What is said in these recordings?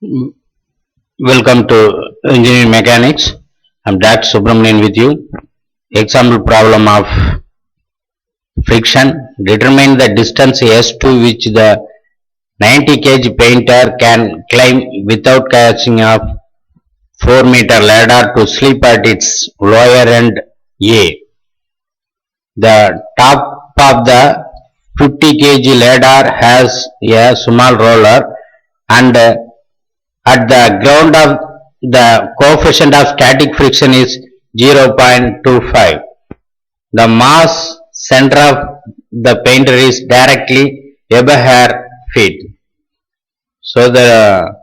Mm, Welcome to Engineering Mechanics. I'm Dr. Subramanian with you. Example problem of friction. Determine the distance s to which the 90 kg painter can climb without catching a 4-meter ladder to sleep at its lower end A. The top of the 50 kg ladder has a small roller and at the ground of the coefficient of static friction is 0.25. The mass center of the painter is directly above her feet. So the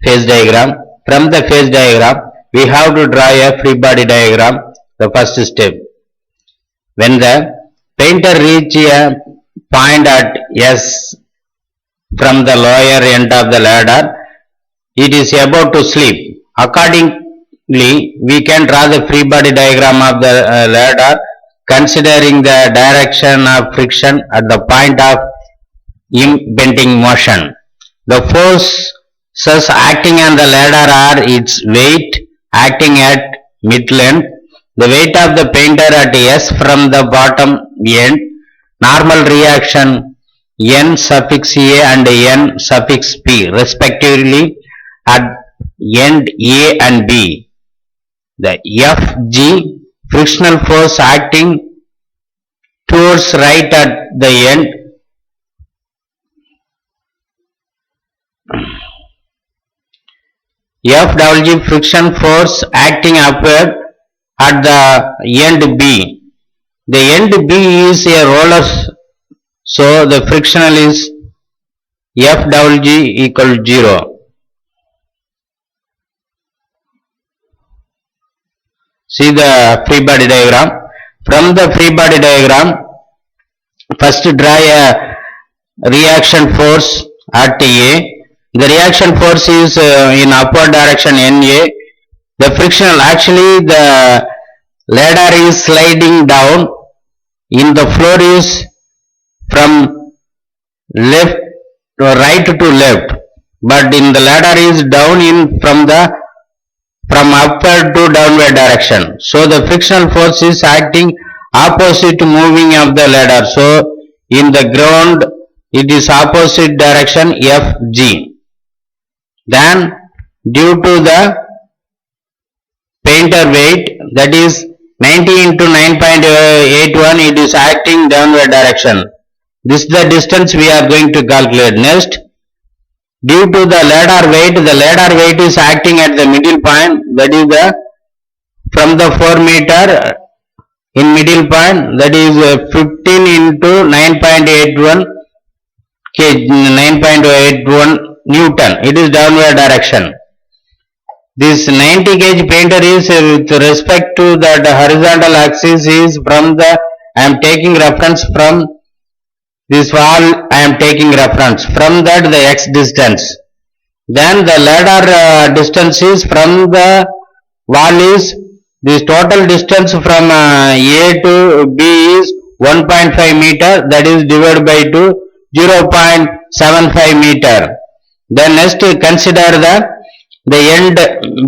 phase diagram. From the phase diagram, we have to draw a free body diagram. The first step. When the painter reaches a point at S from the lower end of the ladder, it is about to sleep. Accordingly, we can draw the free body diagram of the ladder considering the direction of friction at the point of impending motion. The forces acting on the ladder are its weight acting at mid-length, the weight of the painter at S from the bottom end, normal reaction N suffix A and N suffix P respectively at end A and B. The Fg frictional force acting towards right at the end Fwg friction force acting upward at the end B. The end B is a roller, so the frictional is Fwg equal 0. See the free body diagram. From the free body diagram, first draw a reaction force at A. The reaction force is in upward direction NA. The frictional, actually the ladder is sliding down. In the floor is from left to right to left, but in the ladder is down in from upward to downward direction. So the frictional force is acting opposite moving of the ladder. So in the ground it is opposite direction Fg. Then due to the painter weight, that is 90 into 9.81, it is acting downward direction. This is the distance we are going to calculate. Next, due to the ladder weight is acting at the middle point, that is the from the 4 meter in middle point, that is 15 into 9.81 kg, 9.81 Newton. It is downward direction. This 90 kg painter is with respect to the horizontal axis is from the, I am taking reference from this wall, I am taking reference from that the x distance. Then the ladder distance is from the wall is, this total distance from A to B is 1.5 meter, that is divided by 2, 0.75 meter. Then next consider the end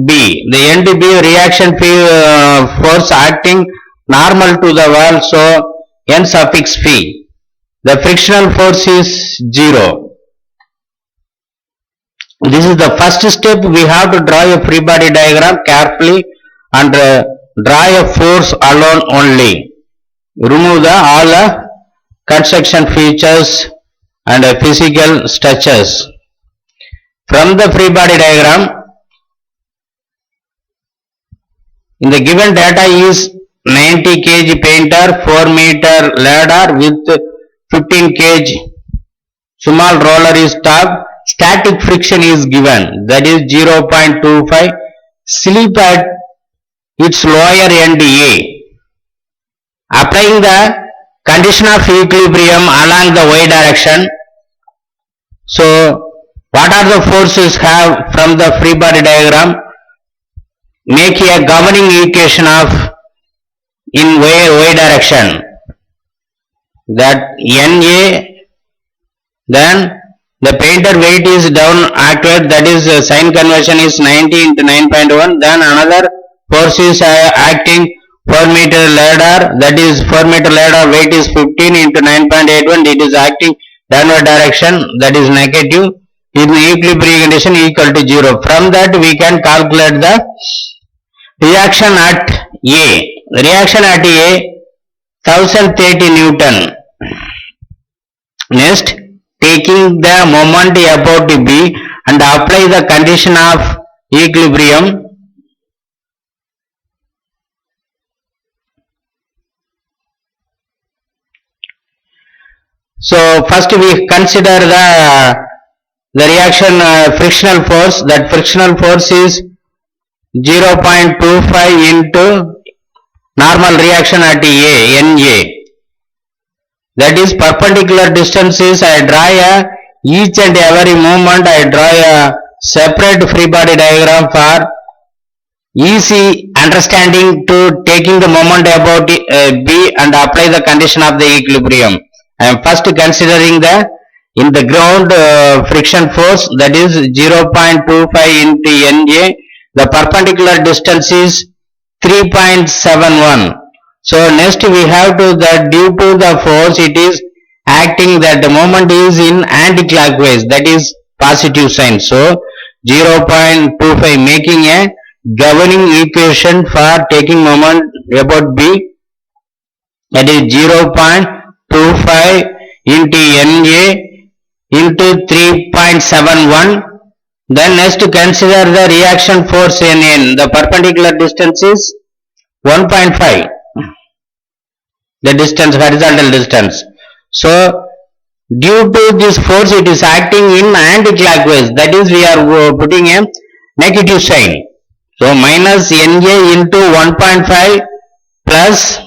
B. The end B reaction force acting normal to the wall, so N suffix phi. The frictional force is 0. This is the first step. We have to draw a free body diagram carefully and draw a force alone only. Remove all the construction features and physical structures. From the free body diagram, in the given data is 90 kg painter, 4 meter ladder with 15 kg small roller is top. Static friction is given, that is 0.25. Sleep at its lower end A. Applying the condition of equilibrium along the y direction. So what are the forces have from the free body diagram? Make a governing equation of in y direction, that NA, then The painter weight is down acted, that is sign conversion is 90 into 9.1. Then another force is acting 4 meter ladder, that is 4 meter ladder weight is 15 into 9.81. It is acting downward direction, that is negative. In equilibrium condition equal to 0. From that we can calculate the reaction at A. Reaction at A 1030 Newton. Next, taking the moment about B and apply the condition of equilibrium. So first we consider the reaction frictional force. That frictional force is 0.25 into normal reaction at A, NA. That is perpendicular distances. I draw each and every moment I draw a separate free body diagram for easy understanding to taking the moment about B and apply the condition of the equilibrium. I am first considering in the ground friction force, that is 0.25 into NA. The perpendicular distance is 3.71. So next we have to that due to the force it is acting, that the moment is in anti-clockwise, that is positive sign. So 0.25 making a governing equation for taking moment about B, that is 0.25 into NA into 3.71. Then next consider the reaction force NN. The perpendicular distance is 1.5. The distance, horizontal distance. So due to this force it is acting in anti-clockwise, that is we are putting a negative sign. So minus NA into 1.5 plus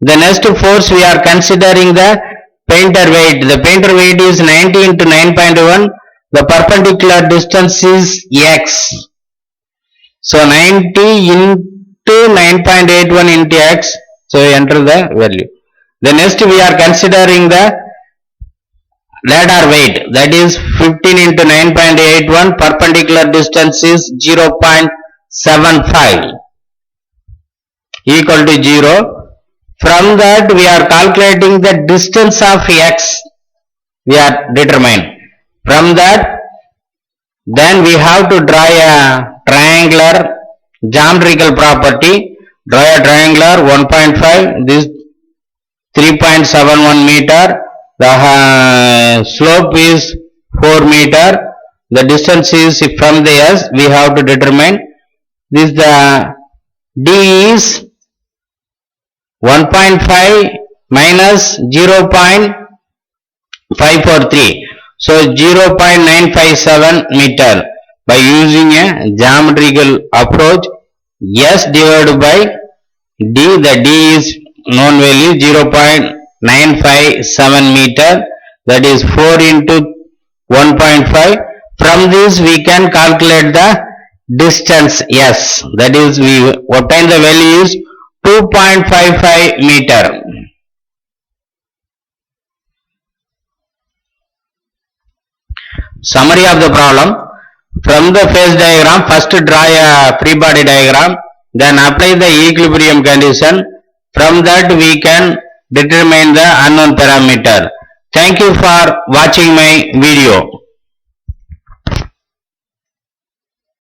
the next force we are considering the painter weight. The painter weight is 90 into 9.1. The perpendicular distance is X. So 90 into 9.81 into X. So enter the value. The next we are considering the ladder weight, that is 15 into 9.81. Perpendicular distance is 0.75 equal to 0. From that we are calculating the distance of X. We are determined. From that then we have to draw a triangular geometrical property. Draw a triangular 1.5, this 3.71 meter, the slope is 4 meter, the distance is from the S, we have to determine this. The D is 1.5 minus 0.543, so 0.957 meter. By using a geometrical approach, S divided by D, the D is known value 0.957 meter, that is 4 into 1.5. From this we can calculate the distance S, that is we obtain the value is 2.55 meter. Summary of the problem. From the phase diagram, first draw a free body diagram, then apply the equilibrium condition. From that we can determine the unknown parameter. Thank you for watching my video.